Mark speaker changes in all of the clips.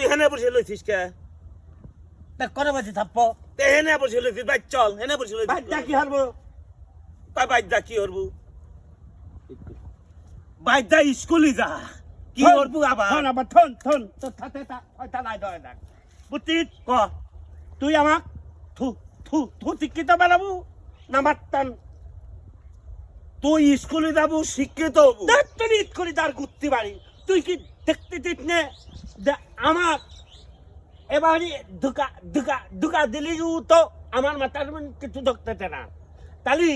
Speaker 1: হেনে বসে লইছিস কে
Speaker 2: করে বাজে থাপ্পো
Speaker 1: হেনে বসে লইছিস ভাই চল হেনে বসে লইছিস
Speaker 2: ভাই ডাকি হারবো
Speaker 1: তাই বাইদা কি করবো বাইদা স্কুলে যা কি করবো আবার
Speaker 2: থন আবার থন থন তো থাতে তা নাই দয় না বুঝছিস
Speaker 1: ক
Speaker 2: তুই আমাক থু থু থু শিক্ষিত বানাবো না মারতাম
Speaker 1: তুই স্কুলে যাবো শিক্ষিত হবো
Speaker 2: তুই স্কুলে তার ঘুরতে পারি তুই কি দেখতে দিস নে আমার এবারে ধোকা ধোকা ধোকা দিলি তো আমার মাথার কিছু ধরতেছে না তাহলে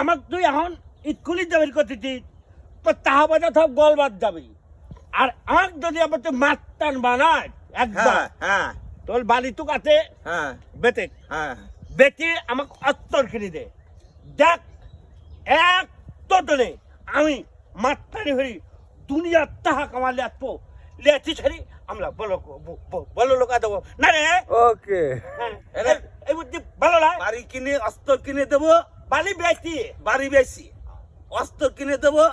Speaker 2: আমার তুই এখন স্কুলে যাবি করতেছিস তো তাহা বাজা সব গলবাদ যাবি আর আমার যদি আবার তুই মারতান বানায় একদম
Speaker 1: হ্যাঁ
Speaker 2: তোর বাড়ি তো কাছে
Speaker 1: হ্যাঁ
Speaker 2: বেতে
Speaker 1: হ্যাঁ
Speaker 2: বেতে আমাকে অত্তর কিনে দে দেখ এক তোলে আমি মাত্রানি হরি দুনিয়ার তাহা কামালে আসবো লেছি ছাড়ি আমরা বলো লোকা দেবো না রে
Speaker 3: ওকে
Speaker 2: এই বুদ্ধি ভালো না
Speaker 1: বাড়ি কিনে অস্ত্র কিনে দেবো
Speaker 2: বাড়ি বেশি
Speaker 1: বাড়ি বেশি অস্ত্র কিনে দেবো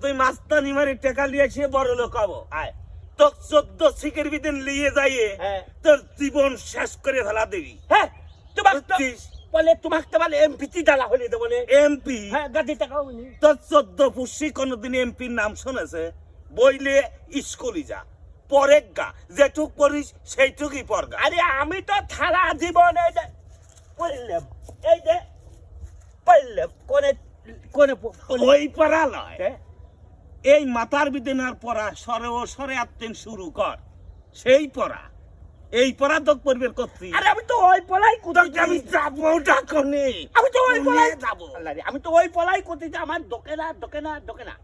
Speaker 1: তুই মাস্তানি মারি টাকা নিয়ে এসে বড় লোক হবো
Speaker 2: আয়
Speaker 1: তো 14 শিখের ভিতরে নিয়ে যাইয়ে
Speaker 2: হ্যাঁ।
Speaker 1: তোর জীবন শেষ করে ফেলা দিবি
Speaker 2: হ্যাঁ তোমাকে
Speaker 1: বুঝছিস?
Speaker 2: বলে তোমাকে তো বলে এমপিটি ডালা হলে দেবো না
Speaker 1: এমপি
Speaker 2: হ্যাঁ গাড়ি টাকাও নি
Speaker 1: তোর 14 পুষি কোনদিন এমপির নাম শুনেছে বইলে স্কুলে যা পরে গা যেটুক পড়িস সেইটুকুই পড়গা
Speaker 2: আরে আমি তো সারা জীবন এই যে পড়লাম এই যে পড়লাম কোনে কোনে
Speaker 1: ওই পড়া নয় এই মাথার বিদেনার পড়া সরে ও সরে আত্মেন শুরু কর সেই পড়া এই পড়া তো পড়বে করছি
Speaker 2: আরে আমি তো ওই পলাই কোথাও
Speaker 1: আমি যাবো ডাকনে
Speaker 2: আমি তো ওই পলাই
Speaker 1: যাবো
Speaker 2: আমি তো ওই পলাই করতে আমার দোকে না